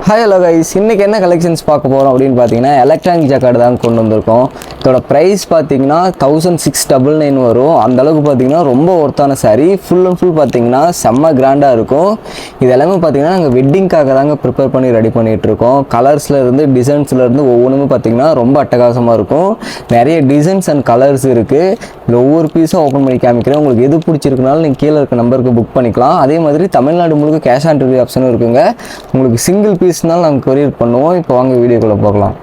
Hi hello guys, இன்றைக்கி என்ன collections பார்க்க போகிறோம் அப்படின்னு பார்த்தீங்கன்னா எலக்ட்ரானிக் ஜாக்கெட் தான் கொண்டு வந்திருக்கோம். இதோட ப்ரைஸ் பார்த்தீங்கன்னா 1699 வரும். அந்தளவுக்கு பார்த்தீங்கன்னா ரொம்ப ஒர்த்தான சாரீ. ஃபுல் அண்ட் ஃபுல் பார்த்தீங்கன்னா செம்ம கிராண்டாக இருக்கும். இது எல்லாமே பார்த்தீங்கன்னா நாங்கள் வெட்டிங்காக தாங்க ப்ரிப்பேர் பண்ணி ரெடி பண்ணிகிட்ருக்கோம். கலர்ஸ்லேருந்து டிசைன்ஸ்லேருந்து ஒவ்வொன்றுமே பார்த்தீங்கன்னா ரொம்ப அட்டகாசமாக இருக்கும். நிறைய டிசைன்ஸ் அண்ட் கலர்ஸ் இருக்குது. இதில் ஒவ்வொரு பீஸும் ஓப்பன் பண்ணி காமிக்கிறேன். உங்களுக்கு எது பிடிச்சிருக்குனாலும் நீங்கள் கீழே இருக்க நம்பருக்கு புக் பண்ணிக்கலாம். அதே மாதிரி தமிழ்நாடு முழுக்க கேஷ் ஆன் டெலிவரி ஆப்ஷனும் இருக்குங்க. உங்களுக்கு சிங்கிள் பீஸ்னாலும் நாங்கள் கொரியர் பண்ணுவோம். இப்போ வாங்க வீடியோக்குள்ளே பார்க்கலாம்.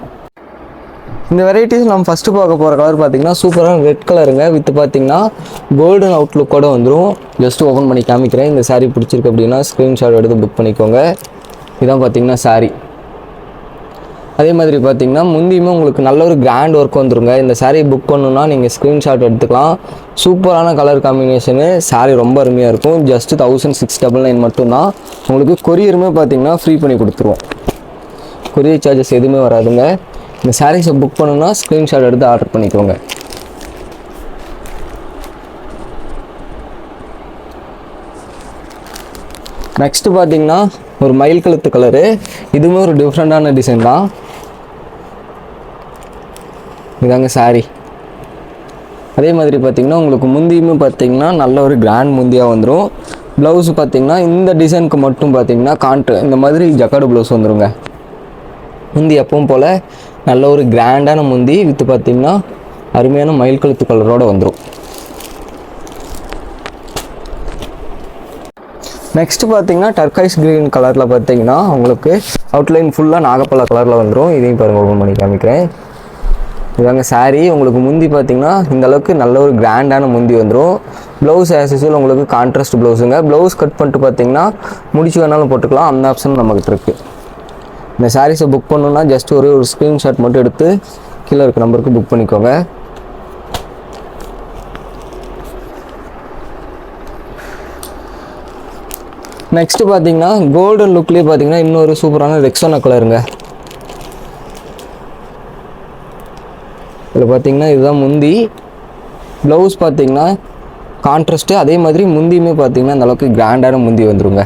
இந்த வெரைட்டிஸ் நம்ம ஃபஸ்ட்டு பார்க்க போகிற கலர் பார்த்தீங்கன்னா சூப்பரான ரெட் கலருங்க. வித் பார்த்தீங்கன்னா கோல்டன் அவுட்லுக்கோடு வந்துடும். ஜஸ்ட் ஓப்பன் பண்ணி காமிக்கிறேன். இந்த சாரீ பிடிச்சிருக்கு அப்படின்னா ஸ்க்ரீன்ஷாட் எடுத்து புக் பண்ணிக்கோங்க. இதான் பார்த்தீங்கன்னா சாரீ. அதே மாதிரி பார்த்தீங்கன்னா முந்தியுமே உங்களுக்கு நல்ல ஒரு கிராண்ட் ஒர்க் வந்துருங்க. இந்த சாரீ புக் பண்ணணுன்னா நீங்கள் ஸ்க்ரீன்ஷாட் எடுத்துக்கலாம். சூப்பரான கலர் காம்பினேஷனு. சாரீ ரொம்ப அருமையாக இருக்கும். ஜஸ்ட் 1699 மட்டும்தான். உங்களுக்கு கொரியருமே பார்த்தீங்கன்னா ஃப்ரீ பண்ணி கொடுத்துருவோம். கொரியர் சார்ஜஸ் எதுவுமே வராதுங்க. இந்த சாரீஸை புக் பண்ணணுன்னா ஸ்க்ரீன்ஷாட் எடுத்து ஆர்டர் பண்ணிக்கோங்க. நெக்ஸ்ட்டு பார்த்தீங்கன்னா ஒரு மயில் கழுத்து கலரு. இதுவுமே ஒரு டிஃப்ரெண்ட்டான டிசைன் தான். இதாங்க சாரீ. அதே மாதிரி பார்த்தீங்கன்னா உங்களுக்கு முந்தியுமே பார்த்தீங்கன்னா நல்ல ஒரு கிராண்ட் முந்தியாக வந்துடும். ப்ளவுஸ் பார்த்தீங்கன்னா இந்த டிசைனுக்கு மட்டும் பார்த்தீங்கன்னா இந்த மாதிரி ஜக்காடு ப்ளவுஸ் வந்துடுங்க. முந்தி எப்பவும் போல் நல்ல ஒரு கிராண்டான முந்தி வித்து பார்த்தீங்கன்னா அருமையான மயில் கழுத்து கலரோடு வந்துடும். நெக்ஸ்ட்டு பார்த்தீங்கன்னா டர்கைஸ் க்ரீன் கலரில் பார்த்தீங்கன்னா உங்களுக்கு அவுட்லைன் ஃபுல்லாக நாகப்பழ கலரில் வந்துடும். இதையும் பாருங்கள், ஓப்பன் பண்ணி காமிக்கிறேன். இதாங்க சாரீ. உங்களுக்கு முந்தி பார்த்தீங்கன்னா இந்தளவுக்கு நல்ல ஒரு கிராண்டான முந்தி வந்துடும். ப்ளவுஸ் ஆஸ் யூசுவல் உங்களுக்கு கான்ட்ராஸ்ட் ப்ளவுஸுங்க. ப்ளவுஸ் கட் பண்ணிட்டு பார்த்தீங்கன்னா முடிச்சு வேணாலும் போட்டுக்கலாம். அந்த ஆப்ஷன் நம்மக்கிட்ட இருக்குது. இந்த சாரீஸை புக் பண்ணணுன்னா ஜஸ்ட் ஒரு ஸ்க்ரீன்ஷாட் மட்டும் எடுத்து கீழே இருக்க நம்பருக்கு புக் பண்ணிக்கோங்க. நெக்ஸ்ட்டு பார்த்தீங்கன்னா கோல்டன் லுக்லேயே பார்த்தீங்கன்னா இன்னொரு சூப்பரான ரெக்ஸோனா கலருங்க. இதில் பார்த்தீங்கன்னா இதுதான் முந்தி. ப்ளவுஸ் பார்த்தீங்கன்னா கான்ட்ராஸ்ட்டு. அதே மாதிரி முந்தியுமே பார்த்தீங்கன்னா அந்தளவுக்கு கிராண்டான முந்தி வந்துடுங்க.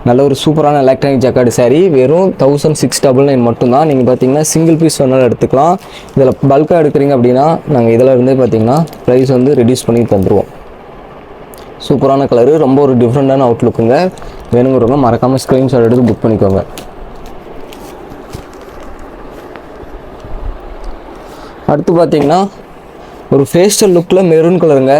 நல்ல ஒரு சூப்பரான எலக்ட்ரானிக் ஜாக்கெட் சாரீ. வெறும் 1699 மட்டும்தான். நீங்கள் பார்த்தீங்கன்னா சிங்கிள் பீஸ் வேணாலும் எடுத்துக்கலாம். இதில் பல்காக எடுக்கிறீங்க அப்படின்னா நாங்கள் இதில் இருந்தே பார்த்தீங்கன்னா ப்ரைஸ் வந்து ரெடியூஸ் பண்ணி தந்துடுவோம். சூப்பரான கலரு. ரொம்ப ஒரு டிஃப்ரெண்ட்டான அவுட்லுக்குங்க. வேணுங்கிறவங்க மறக்காமல் ஸ்க்ரீன்ஷாட் எடுத்து புக் பண்ணிக்கோங்க. அடுத்து பார்த்தீங்கன்னா ஒரு ஃபேஸ்டல் லுக்கில் மெரூன் கலருங்க.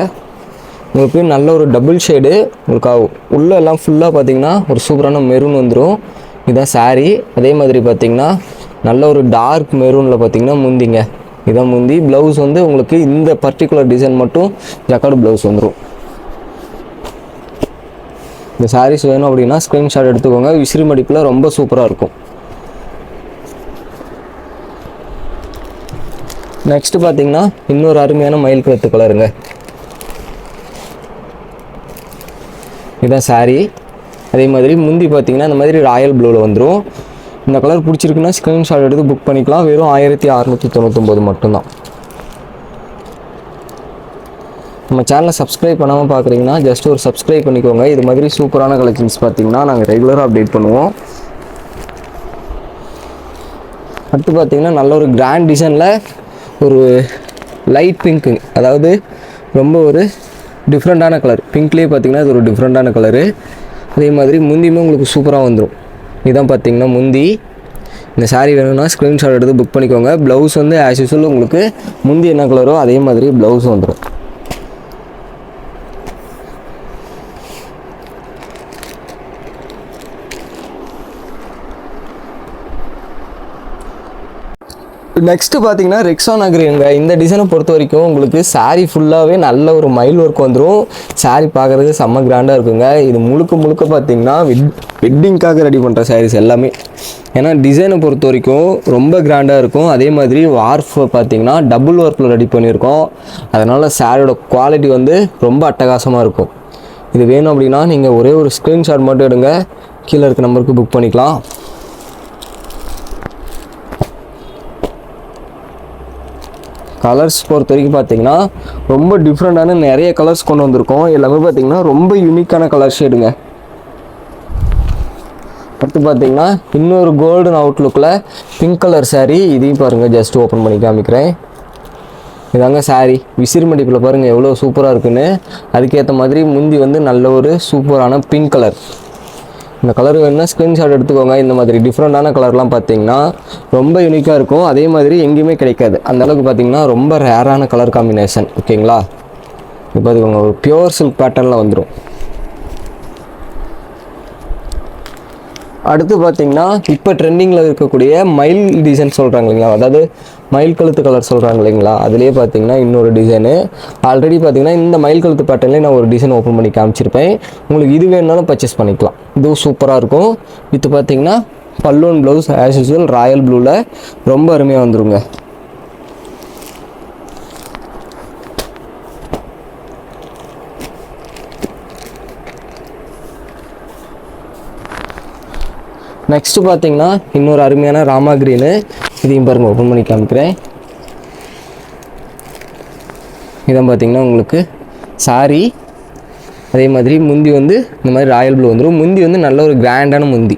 உங்களுக்கு நல்ல ஒரு டபுள் ஷேடு. உங்களுக்கு உள்ளே எல்லாம் ஃபுல்லாக பார்த்தீங்கன்னா ஒரு சூப்பரான மெரூன் வந்துடும். இதுதான் சாரீ. அதே மாதிரி பார்த்தீங்கன்னா நல்ல ஒரு டார்க் மெரூனில் பார்த்தீங்கன்னா முந்திங்க. இதான் முந்தி. ப்ளவுஸ் வந்து உங்களுக்கு இந்த பர்டிகுலர் டிசைன் மட்டும் ஜக்காடு ப்ளவுஸ் வந்துடும். இந்த சாரீஸ் வேணும் அப்படின்னா ஸ்க்ரீன்ஷாட் எடுத்துக்கோங்க. விசிறி மடிப்பில் ரொம்ப சூப்பராக இருக்கும். நெக்ஸ்ட்டு பார்த்தீங்கன்னா இன்னொரு அருமையான மயில் கழுத்து கலருங்க. இதுதான் சாரீ. அதே மாதிரி முந்தி பார்த்தீங்கன்னா இந்த மாதிரி ராயல் ப்ளூவில் வந்துடும். இந்த கலர் பிடிச்சிருக்குன்னா ஸ்க்ரீன்ஷாட் எடுத்து புக் பண்ணிக்கலாம். வெறும் 1699 மட்டும்தான். நம்ம சேனலை சப்ஸ்கிரைப் பண்ணாமல் பார்க்குறீங்கன்னா ஜஸ்ட் ஒரு சப்ஸ்கிரைப் பண்ணிக்கோங்க. இது மாதிரி சூப்பரான கலெக்ஷன்ஸ் பார்த்தீங்கன்னா நாங்கள் ரெகுலராக அப்டேட் பண்ணுவோம். அடுத்து பார்த்தீங்கன்னா நல்ல ஒரு கிராண்ட் டிசைனில் ஒரு லைட் பிங்க்கு, அதாவது ரொம்ப ஒரு டிஃப்ரெண்ட்டான கலர். பிங்க்லேயே பார்த்தீங்கன்னா இது ஒரு டிஃப்ரெண்ட்டான கலரு. அதே மாதிரி முந்தியுமே உங்களுக்கு சூப்பராக வந்துடும். இதுதான் பார்த்தீங்கன்னா முந்தி. இந்த சாரீ வேணும்னா ஸ்க்ரீன்ஷாட் எடுத்து புக் பண்ணிக்கோங்க. ப்ளவுஸ் வந்து ஆஸ் யூசுவல் உங்களுக்கு முந்தி என்ன கலரோ அதே மாதிரி ப்ளவுஸும் வந்துடும். நெக்ஸ்ட்டு பார்த்தீங்கன்னா ரெக்ஸோனா கிரீனுங்க. இந்த டிசைனை பொறுத்த வரைக்கும் உங்களுக்கு சாரீ ஃபுல்லாகவே நல்ல ஒரு மயில் ஒர்க் வந்துடும். சாரீ பார்க்குறதுக்கு செம்ம கிராண்டாக இருக்குங்க. இது முழுக்க பார்த்தீங்கன்னா வெட்டிங்காக ரெடி பண்ணுற சாரீஸ் எல்லாமே. ஏன்னா டிசைனை பொறுத்த வரைக்கும் ரொம்ப கிராண்டாக இருக்கும். அதே மாதிரி வார்ஃப் பார்த்தீங்கன்னா டபுள் ஒர்க்கில் ரெடி பண்ணியிருக்கோம். அதனால் சாரியோட குவாலிட்டி வந்து ரொம்ப அட்டகாசமாக இருக்கும். இது வேணும் அப்படின்னா நீங்கள் ஒரே ஒரு ஸ்க்ரீன்ஷாட் மட்டும் எடுங்க. கீழே இருக்க நம்பருக்கு புக் பண்ணிக்கலாம். கலர்ஸ் பொறுத்த வரைக்கும் பார்த்தீங்கன்னா ரொம்ப டிஃப்ரெண்ட்டான நிறைய கலர்ஸ் கொண்டு வந்திருக்கோம். எல்லாமே பார்த்தீங்கன்னா ரொம்ப யூனிக்கான கலர் ஷேடுங்க. அடுத்து பார்த்தீங்கன்னா இன்னொரு கோல்டன் அவுட்லுக்கில் பிங்க் கலர் saree. இதையும் பாருங்கள், ஜஸ்ட் ஓப்பன் பண்ணி காமிக்கிறேன். இதாங்க saree. விசிறி மடிப்பில் பாருங்கள் எவ்வளோ சூப்பராக இருக்குன்னு. அதுக்கேற்ற மாதிரி முந்தி வந்து நல்ல ஒரு சூப்பரான பிங்க் கலர். இந்த கலர் வேணுன்னா ஸ்க்ரீன்ஷாட் எடுத்துக்கோங்க. இந்த மாதிரி டிஃப்ரெண்ட்டான கலர்லாம் பார்த்தீங்கன்னா ரொம்ப யூனிக்காக இருக்கும். அதே மாதிரி எங்கேயுமே கிடைக்காது. அந்தளவுக்கு பார்த்தீங்கன்னா ரொம்ப ரேரான கலர் காம்பினேஷன். ஓகேங்களா, இப்போ பார்த்துக்கோங்க, ஒரு பியூர் சில்க் பேட்டர்னில் வந்துடும். அடுத்து பார்த்தீங்கன்னா இப்போ ட்ரெண்டிங்கில் இருக்கக்கூடிய மயில் டிசைன் சொல்கிறாங்க இல்லைங்களா, அதாவது மயில் கழுத்து கலர் சொல்கிறாங்க இல்லைங்களா, அதுலேயே பார்த்தீங்கன்னா இன்னொரு டிசைனு. ஆல்ரெடி பார்த்தீங்கன்னா இந்த மயில் கழுத்து பேட்டர்ன்லேயே நான் ஒரு டிசைன் ஓப்பன் பண்ணி காமிச்சிருப்பேன். உங்களுக்கு இது வேணுனாலும் பர்ச்சேஸ் பண்ணிக்கலாம். இதுவும் சூப்பராக இருக்கும். வித்து பார்த்தீங்கன்னா balloon blouse as usual Royal ப்ளூவில் ரொம்ப அருமையாக வந்துருங்க. நெக்ஸ்ட்டு பார்த்தீங்கன்னா இன்னொரு அருமையான ராமா க்ரீனு. இதையும் பாருங்கள், ஓப்பன் பண்ணி காமிக்கிறேன். இதான் பார்த்தீங்கன்னா உங்களுக்கு saree. அதே மாதிரி முந்தி வந்து இந்த மாதிரி ராயல் ப்ளூ வந்துடும். முந்தி வந்து நல்ல ஒரு கிராண்டான முந்தி.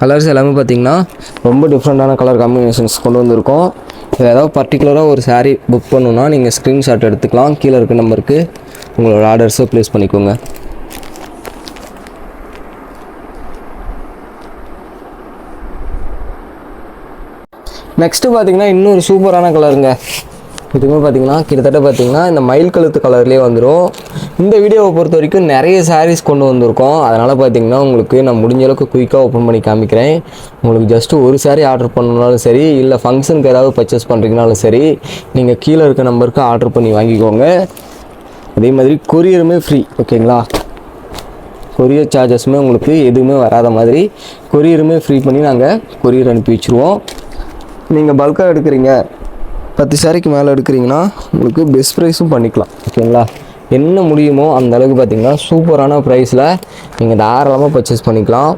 கலர்ஸ் எல்லாமே பார்த்தீங்கன்னா ரொம்ப டிஃப்ரெண்ட்டான கலர் காம்பினேஷன்ஸ் கொண்டு வந்திருக்கோம். இதில் ஏதாவது பர்டிகுலராக ஒரு saree புக் பண்ணணுன்னா நீங்கள் ஸ்க்ரீன்ஷாட் எடுத்துக்கலாம். கீழே இருக்க நம்பருக்கு உங்களோட ஆர்டர்ஸை ப்ளேஸ் பண்ணிக்கோங்க. நெக்ஸ்ட்டு பார்த்தீங்கன்னா இன்னொரு சூப்பரான கலருங்க. இதுவுமே பார்த்தீங்கன்னா கிட்டத்தட்ட பார்த்தீங்கன்னா இந்த மயில் கழுத்து கலர்லேயே வந்துடும். இந்த வீடியோவை பொறுத்த வரைக்கும் நிறைய சாரீஸ் கொண்டு வந்திருக்கோம். அதனால் பார்த்தீங்கன்னா உங்களுக்கு நான் முடிஞ்ச அளவுக்கு குயிக்காக ஓப்பன் பண்ணி காமிக்கிறேன். உங்களுக்கு ஜஸ்ட்டு ஒரு saree ஆர்டர் பண்ணணுனாலும் சரி, இல்லை ஃபங்க்ஷனுக்கு ஏதாவது பர்ச்சேஸ் பண்ணுறீங்கனாலும் சரி, நீங்கள் கீழே இருக்க நம்பருக்கு ஆர்டர் பண்ணி வாங்கிக்கோங்க. அதே மாதிரி கொரியருமே ஃப்ரீ. ஓகேங்களா, கொரியர் சார்ஜஸுமே உங்களுக்கு எதுவுமே வராத மாதிரி கொரியருமே ஃப்ரீ பண்ணி நாங்கள் கொரியர் அனுப்பி வச்சுருவோம். நீங்கள் பல்காக எடுக்கிறீங்க, 10 சாரிக்கு மேலே எடுக்கிறீங்கன்னா உங்களுக்கு பெஸ்ட் ப்ரைஸும் பண்ணிக்கலாம். ஓகேங்களா, என்ன முடியுமோ அந்த அளவுக்கு பார்த்தீங்கன்னா சூப்பரான ப்ரைஸில் நீங்கள் தாராளமாக பர்ச்சேஸ் பண்ணிக்கலாம்.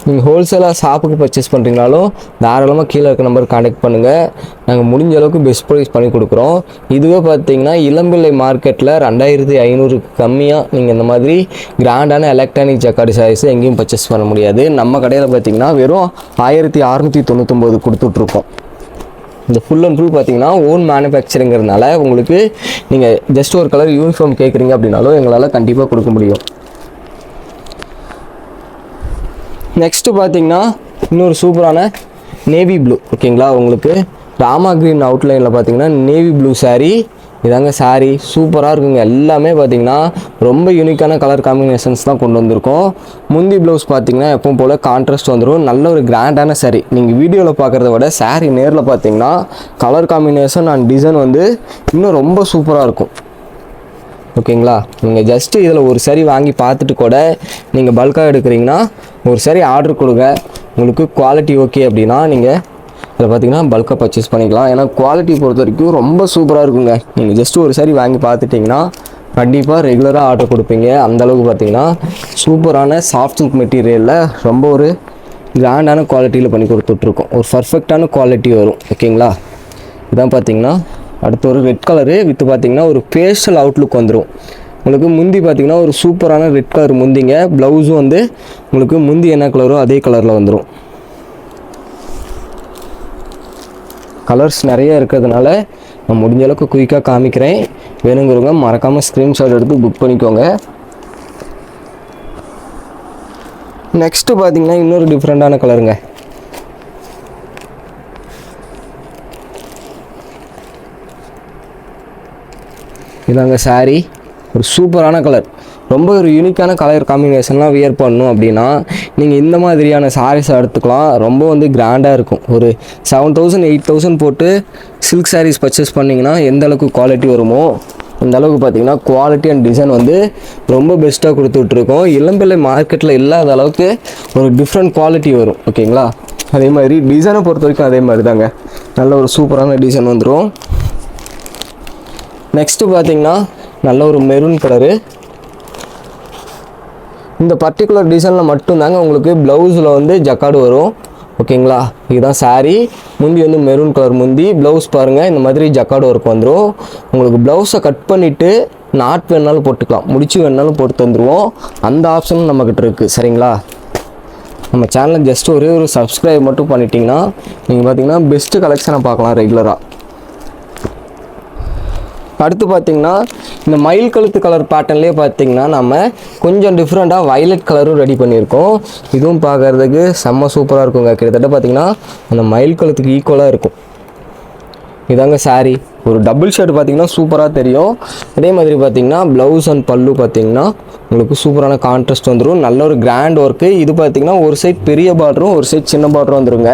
நீங்கள் ஹோல்சேலாக ஷாப்புக்கு பர்ச்சேஸ் பண்ணுறீங்கனாலும் தாராளமாக கீழே இருக்க நம்பர் கான்டாக்ட் பண்ணுங்கள். நாங்கள் முடிஞ்ச அளவுக்கு பெஸ்ட் ப்ரைஸ் பண்ணி கொடுக்குறோம். இதுவே பார்த்தீங்கன்னா இளம்பிள்ளை மார்க்கெட்டில் 2500 கம்மியாக நீங்கள் இந்த மாதிரி கிராண்டான எலக்ட்ரானிக் ஜக்கார்டு சாரீஸை எங்கேயும் பர்ச்சேஸ் பண்ண முடியாது. நம்ம கடையில் பார்த்தீங்கன்னா வெறும் 1699 கொடுத்துட்ருக்கோம். இந்த ஃபுல் அண்ட் ஃபுல் பார்த்தீங்கன்னா ஓன் மேனுஃபேக்சரிங்கிறதுனால உங்களுக்கு நீங்கள் ஜஸ்ட் ஒரு கலர் யூனிஃபார்ம் கேட்குறீங்க அப்படின்னாலும் எங்களால் கண்டிப்பாக கொடுக்க முடியும். நெக்ஸ்ட்டு பார்த்தீங்கன்னா இன்னொரு சூப்பரான நேவி ப்ளூ. ஓகேங்களா, உங்களுக்கு ராமா க்ரீன் அவுட்லைனில் பார்த்தீங்கன்னா நேவி ப்ளூ saree. இதாங்க saree சூப்பராக இருக்குங்க. எல்லாமே பார்த்தீங்கன்னா ரொம்ப யூனிக்கான கலர் காம்பினேஷன்ஸ் தான் கொண்டு வந்திருக்கோம். முந்தி ப்ளவுஸ் பார்த்தீங்கன்னா எப்பவும் போல் கான்ட்ராஸ்ட் வந்துடும். நல்ல ஒரு கிராண்டான saree. நீங்கள் வீடியோவில் பார்க்குறத விட saree நேரில் பார்த்தீங்கன்னா கலர் காம்பினேஷன் அண்ட் டிசைன் வந்து இன்னும் ரொம்ப சூப்பராக இருக்கும். ஓகேங்களா, நீங்கள் ஜஸ்ட்டு இதில் ஒரு saree வாங்கி பார்த்துட்டு கூட நீங்கள் பல்காக எடுக்கிறீங்கன்னா ஒரு saree ஆர்டர் கொடுங்க. உங்களுக்கு குவாலிட்டி ஓகே அப்படின்னா நீங்கள் இதில் பார்த்தீங்கன்னா பல்காக பர்ச்சேஸ் பண்ணிக்கலாம். ஏன்னா குவாலிட்டி பொறுத்த வரைக்கும் ரொம்ப சூப்பராக இருக்குங்க. நீங்கள் ஜஸ்ட்டு ஒரு saree வாங்கி பார்த்துட்டிங்கன்னா கண்டிப்பாக ரெகுலராக ஆர்டர் கொடுப்பீங்க. அந்தளவுக்கு பார்த்தீங்கன்னா சூப்பரான சாஃப்ட் சில்க் மெட்டீரியலில் ரொம்ப ஒரு கிராண்டான குவாலிட்டியில் பண்ணி கொடுத்துட்ருக்கோம். ஒரு பர்ஃபெக்டான குவாலிட்டி வரும். ஓகேங்களா, இதான் பார்த்தீங்கன்னா அடுத்து ஒரு ரெட் கலரு வித்து பார்த்தீங்கன்னா ஒரு பேஸ்டல் அவுட்லுக் வந்துடும். உங்களுக்கு முந்தி பார்த்தீங்கன்னா ஒரு சூப்பரான ரெட் கலர் முந்திங்க. ப்ளவுஸும் வந்து உங்களுக்கு முந்தி என்ன கலரோ அதே கலரில் வந்துடும். கலர்ஸ் நிறைய இருக்கிறதுனால நான் முடிஞ்ச அளவுக்கு குயிக்காக காமிக்கிறேன். வேணுங்கிறவங்க மறக்காமல் ஸ்க்ரீன்ஷாட் எடுத்து புக் பண்ணிக்கோங்க. நெக்ஸ்ட்டு பார்த்தீங்கன்னா இன்னொரு டிஃப்ரெண்ட்டான கலருங்க. இதாங்க saree, ஒரு சூப்பரான கலர். ரொம்ப ஒரு யூனிக்கான கலர் காம்பினேஷன்லாம் வியர் பண்ணணும் அப்படின்னா நீங்கள் இந்த மாதிரியான சாரீஸை எடுத்துக்கலாம். ரொம்ப வந்து கிராண்டாக இருக்கும். ஒரு 7000 8000 போட்டு சில்க் சாரீஸ் பர்ச்சேஸ் பண்ணிங்கன்னா எந்த அளவுக்கு குவாலிட்டி வருமோ அந்த அளவுக்கு பார்த்தீங்கன்னா குவாலிட்டி அண்ட் டிசைன் வந்து ரொம்ப பெஸ்ட்டாக கொடுத்துட்ருக்கோம். இளம்பிள்ளை மார்க்கெட்டில் இல்லாத அளவுக்கு ஒரு டிஃப்ரெண்ட் குவாலிட்டி வரும். ஓகேங்களா, அதே மாதிரி டிசைனை பொறுத்த வரைக்கும் அதே மாதிரி தாங்க நல்ல ஒரு சூப்பரான டிசைன் வந்துடும். நெக்ஸ்ட்டு பார்த்தீங்கன்னா நல்ல ஒரு மெரூன் கலரு. இந்த பர்டிகுலர் டிசைனில் மட்டும்தாங்க உங்களுக்கு ப்ளவுஸில் வந்து ஜக்கார்டு வரும். ஓகேங்களா, இதுதான் saree. முந்தி வந்து மெரூன் கலர் முந்தி. ப்ளவுஸ் பாருங்கள் இந்த மாதிரி ஜக்கார்டு ஒர்க் வந்துடும். உங்களுக்கு ப்ளவுஸை கட் பண்ணிவிட்டு நாட் வேணாலும் போட்டுக்கலாம், முடிச்சு வேணாலும் போட்டு தந்துடுவோம். அந்த ஆப்ஷனும் நம்மக்கிட்ட இருக்குது. சரிங்களா? நம்ம சேனலை ஜஸ்ட் ஒரே ஒரு சப்ஸ்கிரைப் மட்டும் பண்ணிட்டீங்கன்னா நீங்கள் பார்த்தீங்கன்னா பெஸ்ட்டு கலெக்ஷனை பார்க்கலாம் ரெகுலராக. அடுத்து பார்த்தீங்கன்னா இந்த மயில் கழுத்து கலர் பேட்டர்ன்லேயே பார்த்தீங்கன்னா நம்ம கொஞ்சம் டிஃப்ரெண்ட்டாக வயலட் கலரும் ரெடி பண்ணியிருக்கோம். இதுவும் பார்க்குறதுக்கு செம்ம சூப்பராக இருக்குங்க. கிட்டத்தட்ட பார்த்தீங்கன்னா அந்த மயில் கழுத்துக்கு ஈக்குவலாக இருக்கும். இதாங்க சாரீ. ஒரு டபுள் ஷர்ட் பார்த்தீங்கன்னா சூப்பராக தெரியும். அதே மாதிரி பார்த்தீங்கன்னா ப்ளவுஸ் அண்ட் பல்லு பார்த்தீங்கன்னா உங்களுக்கு சூப்பரான கான்ட்ராஸ்ட் வந்துடும். நல்ல ஒரு கிராண்ட் ஒர்க்கு. இது பார்த்தீங்கன்னா ஒரு சைட் பெரிய பார்டரும் ஒரு சைட் சின்ன பார்டரும் வந்துருங்க.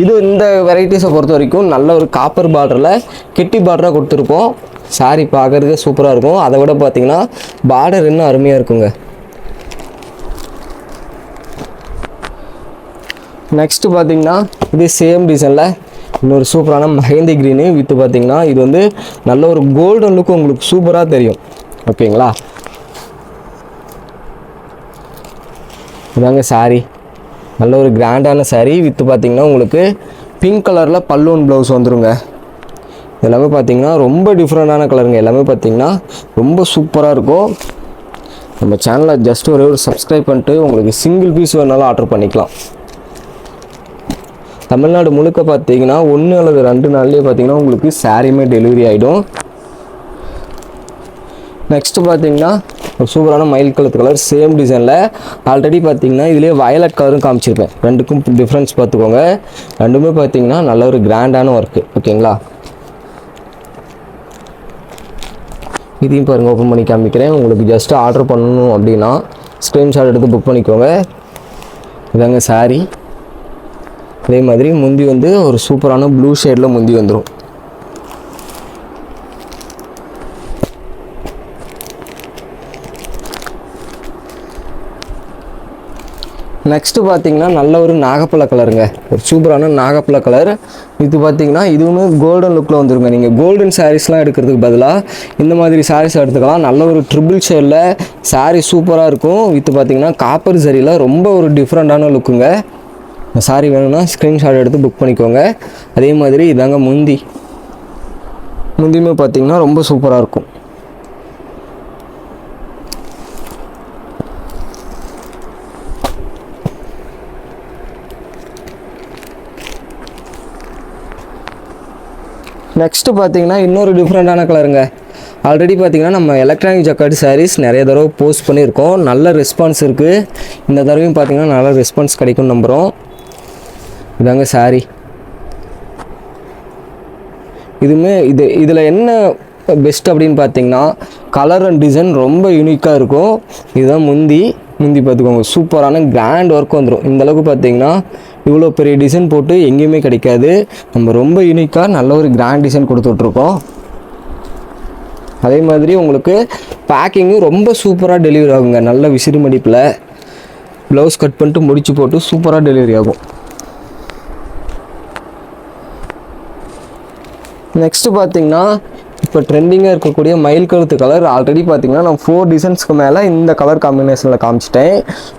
இது இந்த வெரைட்டிஸை பொறுத்த வரைக்கும் நல்ல ஒரு காப்பர் பார்டரில் கெட்டி பார்டராக கொடுத்துருப்போம். சாரீ பார்க்குறதுக்கு சூப்பராக இருக்கும். அதை விட பார்த்தீங்கன்னா பார்டர் இன்னும் அருமையாக இருக்குங்க. நெக்ஸ்ட்டு பார்த்தீங்கன்னா இது சேம் டிசைனில் இன்னொரு சூப்பரான மெஹந்தி க்ரீனு வித்து பார்த்தீங்கன்னா இது வந்து நல்ல ஒரு கோல்டன் லுக்கு உங்களுக்கு சூப்பராக தெரியும். ஓகேங்களா? இதாங்க சாரீ. நல்ல ஒரு கிராண்டான சாரீ வித்து பார்த்தீங்கன்னா உங்களுக்கு பிங்க் கலரில் பல்லூன் ப்ளவுஸ் வந்துருங்க. எல்லாமே பார்த்தீங்கன்னா ரொம்ப டிஃப்ரெண்டான கலருங்க. எல்லாமே பார்த்தீங்கன்னா ரொம்ப சூப்பராக இருக்கும். நம்ம சேனலை ஜஸ்ட் ஒரே ஒரு சப்ஸ்கிரைப் பண்ணிட்டு உங்களுக்கு சிங்கிள் பீஸ் வேணாலும் ஆர்டர் பண்ணிக்கலாம். தமிழ்நாடு முழுக்க பார்த்தீங்கன்னா 1 அல்லது 2 நாள்லேயே பார்த்தீங்கன்னா உங்களுக்கு சாரியுமே டெலிவரி ஆகிடும். நெக்ஸ்ட்டு பார்த்தீங்கன்னா ஒரு சூப்பரான மயில் கழுத்து கலர் சேம் டிசைனில் ஆல்ரெடி பார்த்தீங்கன்னா இதிலே வயலட் கலரும் காமிச்சிருப்பேன். ரெண்டுக்கும் டிஃப்ரென்ஸ் பார்த்துக்கோங்க. ரெண்டுமே பார்த்தீங்கன்னா நல்ல ஒரு கிராண்டான ஒர்க்கு. ஓகேங்களா? இதையும் பாருங்கள், ஓப்பன் பண்ணி காமிக்கிறேன். உங்களுக்கு ஜஸ்ட்டு ஆர்டர் பண்ணணும் அப்படின்னா ஸ்க்ரீன்ஷாட் எடுத்து புக் பண்ணிக்கோங்க. இதாங்க சாரீ. அதே மாதிரி முந்தி வந்து ஒரு சூப்பரான ப்ளூ ஷேடில் முந்தி வந்துடும். நெக்ஸ்ட்டு பார்த்தீங்கன்னா நல்ல ஒரு நாகப்பழ கலருங்க. ஒரு சூப்பரான நாகப்பழ கலர். இது பார்த்தீங்கன்னா இதுவுமே கோல்டன் லுக்கில் வந்துருங்க. நீங்கள் கோல்டன் சாரீஸ்லாம் எடுக்கிறதுக்கு பதிலாக இந்த மாதிரி சாரீஸ் எடுத்துக்கலாம். நல்ல ஒரு ட்ரிபிள் ஷேடில் சாரீ சூப்பராக இருக்கும். வித்து பார்த்தீங்கன்னா காப்பர் சரியில் ரொம்ப ஒரு டிஃப்ரெண்ட்டான லுக்குங்க. சாரீ வேணும்னா ஸ்க்ரீன்ஷாட் எடுத்து புக் பண்ணிக்கோங்க. அதே மாதிரி இதாங்க முந்தியுமே பார்த்தீங்கன்னா ரொம்ப சூப்பராக இருக்கும். நெக்ஸ்ட்டு பார்த்தீங்கன்னா இன்னொரு டிஃப்ரெண்ட்டான கலருங்க. ஆல்ரெடி பார்த்தீங்கன்னா நம்ம எலக்ட்ரானிக் ஜக்கார்டு சாரீஸ் நிறைய தடவை போஸ்ட் பண்ணியிருக்கோம். நல்ல ரெஸ்பான்ஸ் இருக்குது. இந்த தடவையும் பார்த்தீங்கன்னா நல்ல ரெஸ்பான்ஸ் கிடைக்கும்னு நம்புகிறோம். இதாங்க சாரீ. இதுவுமே இதில் என்ன பெஸ்ட் அப்படின்னு பார்த்தீங்கன்னா கலர் அண்ட் டிசைன் ரொம்ப யூனிக்காக இருக்கும். இதுதான் முந்தி பார்த்துக்கோங்க. சூப்பரான கிராண்ட் ஒர்க் வந்துடும். இந்தளவுக்கு பார்த்தீங்கன்னா இவ்வளோ பெரிய டிசைன் போட்டு எங்கேயுமே கிடைக்காது. நம்ம ரொம்ப யூனிக்காக நல்ல ஒரு கிராண்ட் டிசைன் கொடுத்துட்ருக்கோம். அதே மாதிரி உங்களுக்கு பேக்கிங்கும் ரொம்ப சூப்பராக டெலிவரி ஆகுங்க. நல்ல விசிறி மடிப்பில் ப்ளவுஸ் கட் பண்ணிட்டு முடிச்சு போட்டு சூப்பராக டெலிவரி ஆகும். நெக்ஸ்ட்டு பார்த்தீங்கன்னா இப்போ ட்ரெண்டிங்காக இருக்கக்கூடிய மயில் கழுத்து கலர். ஆல்ரெடி பார்த்தீங்கன்னா நான் 4 டிசைன்ஸ்க்கு மேலே இந்த கலர் காம்பினேஷனில் காமிச்சிட்டேன்.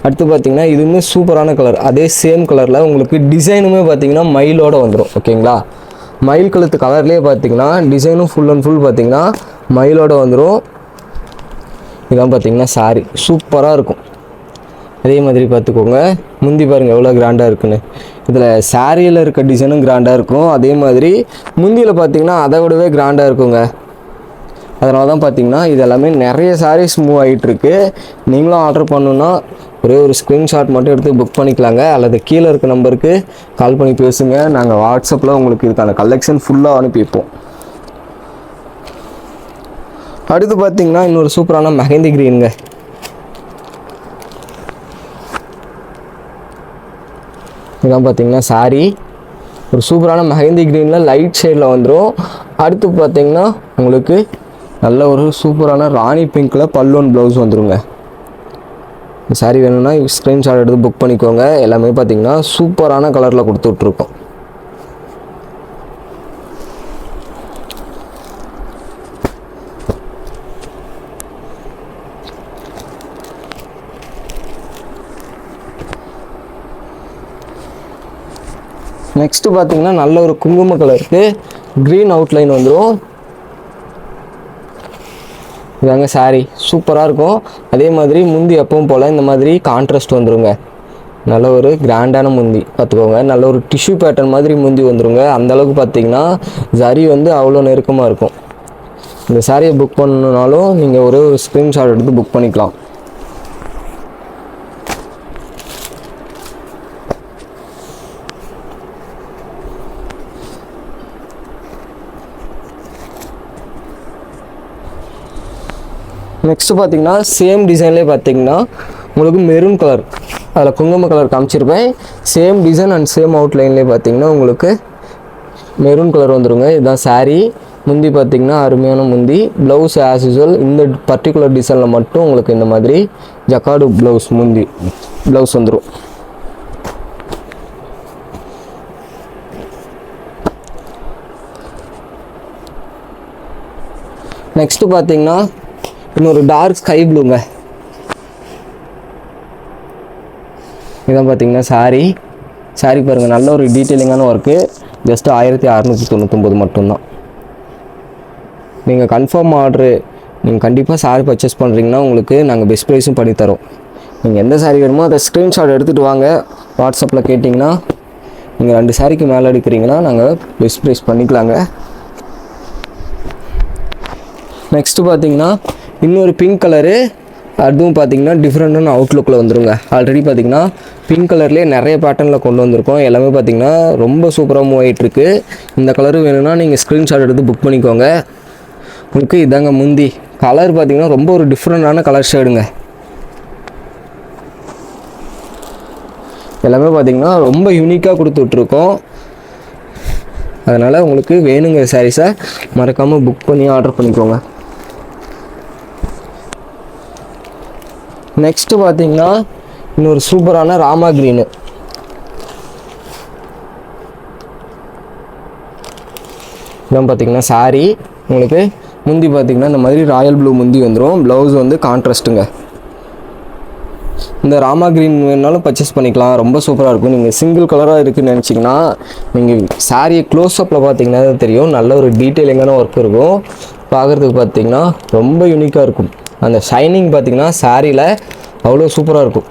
அடுத்து பார்த்தீங்கன்னா இதுவுமே சூப்பரான கலர். அதே சேம் கலரில் உங்களுக்கு டிசைனுமே பார்த்தீங்கன்னா மயிலோடு வந்துடும். ஓகேங்களா? மயில் கழுத்து கலர்லேயே பார்த்தீங்கன்னா டிசைனும் ஃபுல் அண்ட் ஃபுல் பார்த்தீங்கன்னா மயிலோடு வந்துடும். இதான் பார்த்தீங்கன்னா சாரீ சூப்பராக இருக்கும். அதே மாதிரி பார்த்துக்கோங்க. முந்தி பாருங்கள் எவ்வளோ கிராண்டாக இருக்குன்னு. இதில் சாரியில் இருக்க டிசைனும் கிராண்டாக இருக்கும். அதே மாதிரி முந்தியில் பார்த்தீங்கன்னா அதை விடவே கிராண்டாக இருக்குங்க. அதனால தான் பார்த்தீங்கன்னா இது எல்லாமே நிறைய சாரீஸ் மூவ் ஆகிட்டுருக்கு. நீங்களும் ஆர்டர் பண்ணணுன்னா ஒரே ஒரு ஸ்க்ரீன்ஷாட் மட்டும் எடுத்து புக் பண்ணிக்கலாங்க. அல்லது கீழே இருக்க நம்பருக்கு கால் பண்ணி பேசுங்க. நாங்கள் வாட்ஸ்அப்பில் உங்களுக்கு இதுக்கான கலெக்ஷன் ஃபுல்லாக அனுப்பி வைப்போம். அடுத்து பார்த்தீங்கன்னா இன்னொரு சூப்பரான மெஹந்தி க்ரீனுங்க. இதான் பார்த்தீங்கன்னா சாரீ. ஒரு சூப்பரான மெஹந்தி க்ரீனில் லைட் ஷேடில் வந்துடும். அடுத்து பார்த்தீங்கன்னா உங்களுக்கு நல்ல ஒரு சூப்பரான ராணி பிங்க்கில் பல்லூன் ப்ளவுஸ் வந்துடுங்க. சாரீ வேணும்னா ஸ்க்ரீன்ஷாட் எடுத்து புக் பண்ணிக்கோங்க. எல்லாமே பார்த்தீங்கன்னா சூப்பரான கலரில் கொடுத்துட்ருக்கோம். நெக்ஸ்ட்டு பார்த்தீங்கன்னா நல்ல ஒரு குங்கும கலருக்கு க்ரீன் அவுட்லைன் வந்துடும். இதாங்க saree சூப்பராக இருக்கும். அதே மாதிரி முந்தி எப்பவும் போல் இந்த மாதிரி கான்ட்ராஸ்ட் வந்துருங்க. நல்ல ஒரு கிராண்டான முந்தி பார்த்துக்கோங்க. நல்ல ஒரு டிஷ்யூ பேட்டர்ன் மாதிரி முந்தி வந்துருங்க. அந்தளவுக்கு பார்த்தீங்கன்னா ஜரி வந்து அவ்வளோ நெருக்கமாக இருக்கும். இந்த சாரியை புக் பண்ணணுனாலும் நீங்கள் ஒரு ஸ்க்ரீன்ஷாட் எடுத்து புக் பண்ணிக்கலாம். நெக்ஸ்ட்டு பார்த்தீங்கன்னா சேம் டிசைன்லேயே பார்த்தீங்கன்னா உங்களுக்கு மெரூன் கலர், அதில் குங்கும கலர் காமிச்சிருப்பேன். சேம் டிசைன் அண்ட் சேம் அவுட்லைன்லேயே பார்த்தீங்கன்னா உங்களுக்கு மெரூன் கலர் வந்துடுங்க. இதுதான் saree. முந்தி பார்த்தீங்கன்னா அருமையான முந்தி. ப்ளவுஸ் ஆஸ் யூஸ்வல் இந்த பர்டிகுலர் டிசைனில் மட்டும் உங்களுக்கு இந்த மாதிரி ஜக்கார்டு ப்ளவுஸ் முந்தி ப்ளவுஸ் வந்துடும். நெக்ஸ்ட்டு பார்த்தீங்கன்னா இன்னொரு டார்க் ஸ்கை ப்ளூங்க. இதான் பார்த்தீங்கன்னா saree பாருங்கள், நல்ல ஒரு டீட்டெயிலிங்கான ஒர்க்கு. ஜஸ்ட்டு 1699 மட்டும்தான். நீங்கள் கன்ஃபார்ம் ஆர்டரு நீங்கள் கண்டிப்பாக saree பர்ச்சேஸ் பண்ணுறீங்கன்னா உங்களுக்கு நாங்கள் பெஸ்ட் ப்ரைஸும் பண்ணித்தரோம். நீங்கள் எந்த saree வேணுமோ அதை ஸ்க்ரீன்ஷாட் எடுத்துகிட்டு வாங்க. வாட்ஸ்அப்பில் கேட்டிங்கன்னா நீங்கள் 2 சாரிக்கு மேலே எடுக்கிறீங்கன்னா நாங்கள் பெஸ்ட் ப்ரைஸ் பண்ணிக்கலாங்க. நெக்ஸ்ட்டு பார்த்தீங்கன்னா இன்னொரு பிங்க் கலரு, அதுவும் பார்த்தீங்கன்னா டிஃப்ரெண்ட்டான அவுட்லுக்கில் வந்துருங்க. ஆல்ரெடி பார்த்தீங்கன்னா பிங்க் கலர்லேயே நிறைய பேட்டர்னில் கொண்டு வந்திருக்கோம். எல்லாமே பார்த்தீங்கன்னா ரொம்ப சூப்பராக மூவ் ஆகிட்டுருக்கு. இந்த கலரு வேணும்னா நீங்கள் ஸ்க்ரீன்ஷாட் எடுத்து புக் பண்ணிக்கோங்க. உங்களுக்கு இதாங்க முந்தி. கலர் பார்த்தீங்கன்னா ரொம்ப ஒரு டிஃப்ரெண்ட்டான கலர் ஷேடுங்க. எல்லாமே பார்த்தீங்கன்னா ரொம்ப யூனிக்காக கொடுத்துட்ருக்கோம். அதனால் உங்களுக்கு வேணுங்கிற சாரீஸை மறக்காமல் புக் பண்ணி ஆர்டர் பண்ணிக்கோங்க. நெக்ஸ்ட்டு பார்த்தீங்கன்னா இன்னொரு சூப்பரான ராமா க்ரீனு. இதான் பார்த்தீங்கன்னா saree. உங்களுக்கு முந்தி பார்த்தீங்கன்னா இந்த மாதிரி ராயல் ப்ளூ முந்தி வந்துடும். ப்ளவுஸ் வந்து கான்ட்ராஸ்ட்டுங்க. இந்த ராமா க்ரீன் வேணாலும் பர்ச்சேஸ் பண்ணிக்கலாம். ரொம்ப சூப்பராக இருக்கும். நீங்கள் சிங்கிள் கலராக இருக்குதுன்னு நினச்சிங்கன்னா நீங்கள் சாரியை க்ளோஸ்அப்பில் பார்த்தீங்கன்னா தெரியும். நல்ல ஒரு டீட்டெயிலிங்கான ஒர்க் இருக்கும். பார்க்குறதுக்கு பார்த்தீங்கன்னா ரொம்ப யூனிக்காக இருக்கும். அந்த ஷைனிங் பார்த்தீங்கன்னா சாரியில் அவ்வளோ சூப்பராக இருக்கும்.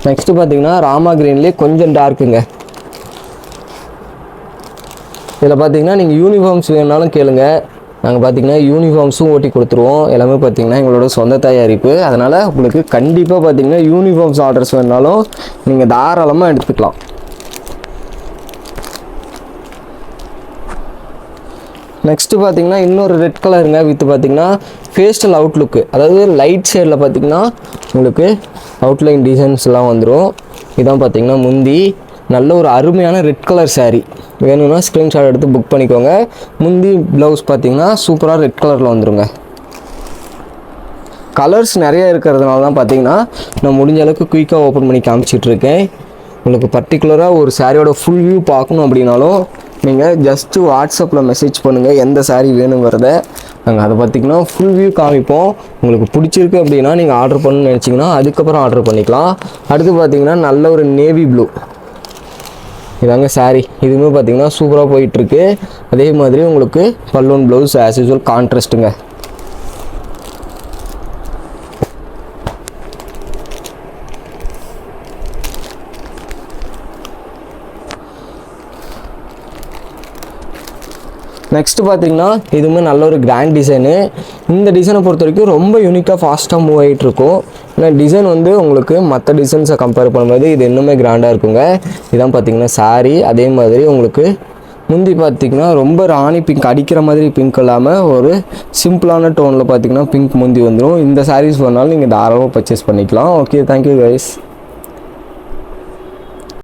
நெக்ஸ்ட்டு பார்த்தீங்கன்னா ராமா க்ரீன்லேயே கொஞ்சம் டார்க்குங்க. இதில் பார்த்தீங்கன்னா நீங்கள் யூனிஃபார்ம்ஸ் வேணுனாலும் கேளுங்க. நாங்கள் பார்த்தீங்கன்னா யூனிஃபார்ம்ஸும் ஓட்டி கொடுத்துருவோம். எல்லாமே பார்த்தீங்கன்னா எங்களோட சொந்த தயாரிப்பு. அதனால் உங்களுக்கு கண்டிப்பாக பார்த்தீங்கன்னா யூனிஃபார்ம்ஸ் ஆர்டர்ஸ் வேணுனாலும் நீங்கள் தாராளமாக எடுத்துக்கலாம். நெக்ஸ்ட்டு பார்த்தீங்கன்னா இன்னொரு ரெட் கலருங்க வித் பார்த்தீங்கன்னா ஃபேஸ்டல் அவுட்லுக்கு, அதாவது லைட் ஷேடில் பார்த்தீங்கன்னா உங்களுக்கு அவுட்லைன் டிசைன்ஸ்லாம் வந்துடும். இதான் பார்த்தீங்கன்னா முந்தி. நல்ல ஒரு அருமையான ரெட் கலர் saree. வேணும்னா ஸ்க்ரீன்ஷாட் எடுத்து புக் பண்ணிக்கோங்க. முந்தி ப்ளவுஸ் பார்த்தீங்கன்னா சூப்பராக ரெட் கலரில் வந்துடுங்க. கலர்ஸ் நிறைய இருக்கிறதுனால தான் பார்த்தீங்கன்னா நான் முடிஞ்ச அளவுக்கு குயிக்காக ஓப்பன் பண்ணி காமிச்சிட்ருக்கேன். உங்களுக்கு பர்டிகுலராக ஒரு சாரியோட ஃபுல் வியூ பார்க்கணும் அப்படின்னாலும் நீங்கள் ஜஸ்ட்டு வாட்ஸ்அப்பில் மெசேஜ் பண்ணுங்கள் எந்த saree வேணுங்கிறத. நாங்கள் அதை பார்த்திங்கன்னா ஃபுல் வியூ காமிப்போம். உங்களுக்கு பிடிச்சிருக்கு அப்படின்னா நீங்கள் ஆர்டர் பண்ணணும்னு நினச்சிங்கன்னா அதுக்கப்புறம் ஆர்டர் பண்ணிக்கலாம். அடுத்து பார்த்திங்கன்னா நல்ல ஒரு நேவி ப்ளூ. இதாங்க saree. இதுவுமே பார்த்திங்கன்னா சூப்பராக போயிட்டுருக்கு. அதே மாதிரி உங்களுக்கு பல்லூன் ப்ளவுஸ் ஆஸ் யூஸ்வல் கான்ட்ராஸ்ட்டுங்க. நெக்ஸ்ட்டு பார்த்தீங்கன்னா இதுவுமே நல்ல ஒரு கிராண்ட் டிசைனு. இந்த டிசைனை பொறுத்த வரைக்கும் ரொம்ப யூனிக்காக ஃபாஸ்ட்டாக மூவ் ஆகிட்ருக்கும். ஏன்னா டிசைன் வந்து உங்களுக்கு மற்ற டிசைன்ஸை கம்பேர் பண்ணும்போது இது இன்னுமே கிராண்டாக இருக்குங்க. இதான் பார்த்தீங்கன்னா saree. அதே மாதிரி உங்களுக்கு முந்தி பார்த்திங்கன்னா ரொம்ப ராணி பிங்க், அடிக்கிற மாதிரி பிங்க் இல்லாமல் ஒரு சிம்பிளான டோனில் பார்த்திங்கன்னா பிங்க் முந்தி வந்துடும். இந்த சாரீஸ் வேணாலும் நீங்கள் தாராளமாக பர்ச்சேஸ் பண்ணிக்கலாம். Okay, thank you guys.